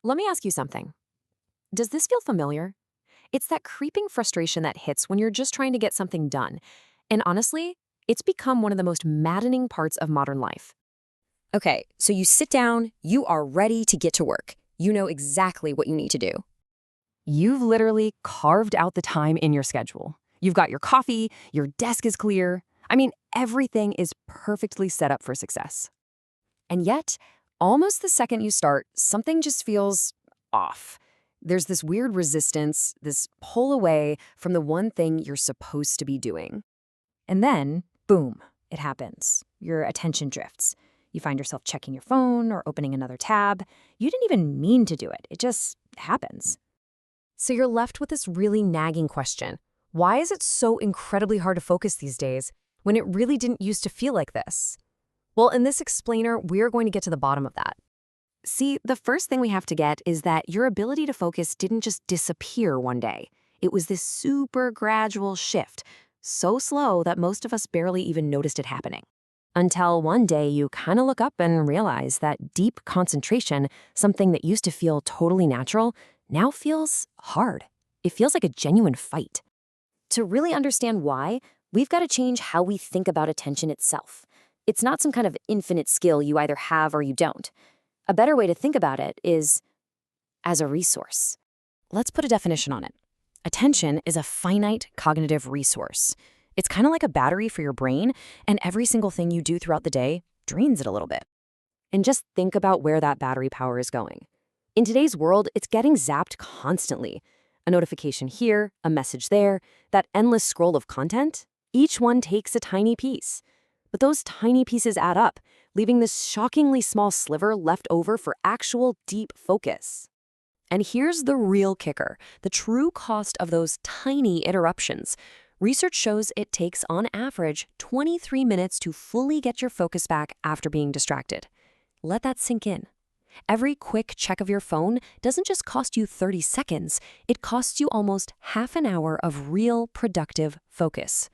Let me ask you something. Does this feel familiar? It's that creeping frustration that hits when you're just trying to get something done. And honestly, it's become one of the most maddening parts of modern life. Okay, so you sit down, you are ready to get to work. You know exactly what you need to do. You've literally carved out the time in your schedule. You've got your coffee, your desk is clear. I mean, everything is perfectly set up for success. And yet, almost the second you start, something just feels off. There's this weird resistance, this pull away from the one thing you're supposed to be doing. And then, boom, it happens. Your attention drifts. You find yourself checking your phone or opening another tab. You didn't even mean to do it. It just happens. So you're left with this really nagging question. Why is it so incredibly hard to focus these days when it really didn't used to feel like this? Well, in this explainer, we're going to get to the bottom of that. See, the first thing we have to get is that your ability to focus didn't just disappear one day. It was this super gradual shift, so slow that most of us barely even noticed it happening. Until one day you kind of look up and realize that deep concentration, something that used to feel totally natural, now feels hard. It feels like a genuine fight. To really understand why, we've got to change how we think about attention itself. It's not some kind of infinite skill you either have or you don't. A better way to think about it is as a resource. Let's put a definition on it. Attention is a finite cognitive resource. It's kind of like a battery for your brain, and every single thing you do throughout the day drains it a little bit. And just think about where that battery power is going. In today's world, it's getting zapped constantly. A notification here, a message there, that endless scroll of content, each one takes a tiny piece. But those tiny pieces add up, leaving this shockingly small sliver left over for actual deep focus. And here's the real kicker, the true cost of those tiny interruptions. Research shows it takes, on average, 23 minutes to fully get your focus back after being distracted. Let that sink in. Every quick check of your phone doesn't just cost you 30 seconds, it costs you almost half an hour of real productive focus.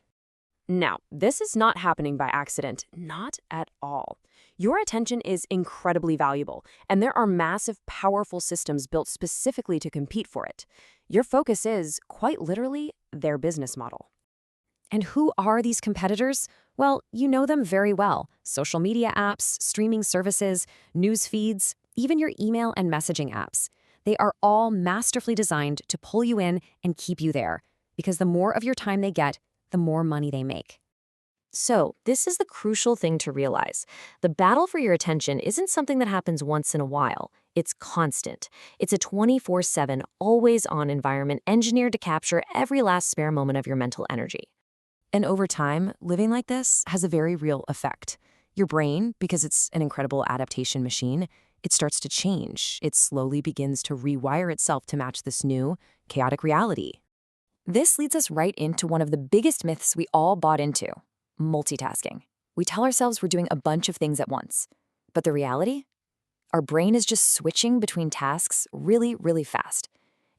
Now, this is not happening by accident, not at all. Your attention is incredibly valuable, and there are massive, powerful systems built specifically to compete for it. Your focus is, quite literally, their business model. And who are these competitors? Well, you know them very well. Social media apps, streaming services, news feeds, even your email and messaging apps. They are all masterfully designed to pull you in and keep you there, because the more of your time they get, the more money they make. So, this is the crucial thing to realize. The battle for your attention isn't something that happens once in a while. It's constant. It's a 24/7, always-on environment engineered to capture every last spare moment of your mental energy. And over time, living like this has a very real effect. Your brain, because it's an incredible adaptation machine, it starts to change. It slowly begins to rewire itself to match this new, chaotic reality. This leads us right into one of the biggest myths we all bought into: multitasking. We tell ourselves we're doing a bunch of things at once. But the reality? Our brain is just switching between tasks really, really fast.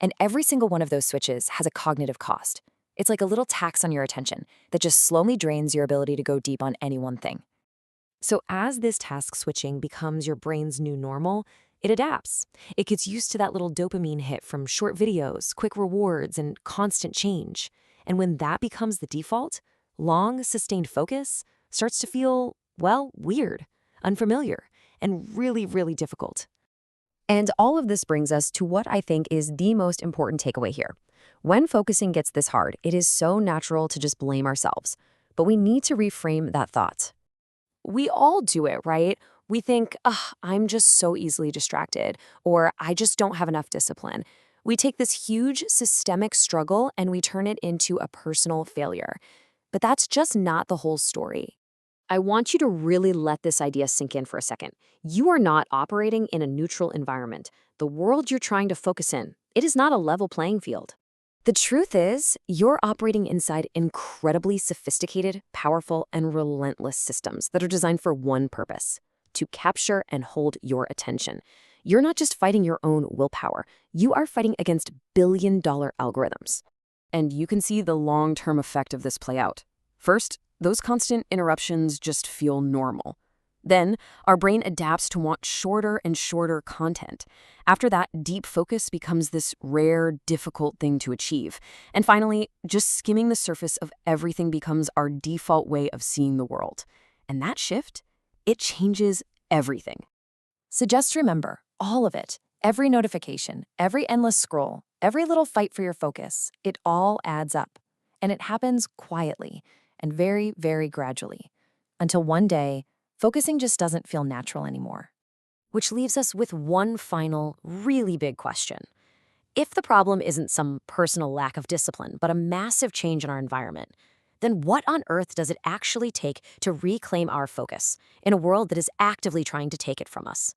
And every single one of those switches has a cognitive cost. It's like a little tax on your attention that just slowly drains your ability to go deep on any one thing. So as this task switching becomes your brain's new normal, it adapts. It gets used to that little dopamine hit from short videos, quick rewards, and constant change. And when that becomes the default, long, sustained focus starts to feel, well, weird, unfamiliar, and really, really difficult. And all of this brings us to what I think is the most important takeaway here. When focusing gets this hard, it is so natural to just blame ourselves. But we need to reframe that thought. We all do it, right? We think, I'm just so easily distracted, or I just don't have enough discipline. We take this huge systemic struggle and we turn it into a personal failure. But that's just not the whole story. I want you to really let this idea sink in for a second. You are not operating in a neutral environment. The world you're trying to focus in, it is not a level playing field. The truth is, you're operating inside incredibly sophisticated, powerful, and relentless systems that are designed for one purpose: to capture and hold your attention. You're not just fighting your own willpower, you are fighting against billion-dollar algorithms. And you can see the long-term effect of this play out. First, those constant interruptions just feel normal. Then, our brain adapts to want shorter and shorter content. After that, deep focus becomes this rare, difficult thing to achieve. And finally, just skimming the surface of everything becomes our default way of seeing the world. And that shift, it changes everything. So just remember, all of it, every notification, every endless scroll, every little fight for your focus, it all adds up. And it happens quietly and very, very gradually. Until one day, focusing just doesn't feel natural anymore. Which leaves us with one final, really big question. If the problem isn't some personal lack of discipline, but a massive change in our environment, then what on earth does it actually take to reclaim our focus in a world that is actively trying to take it from us?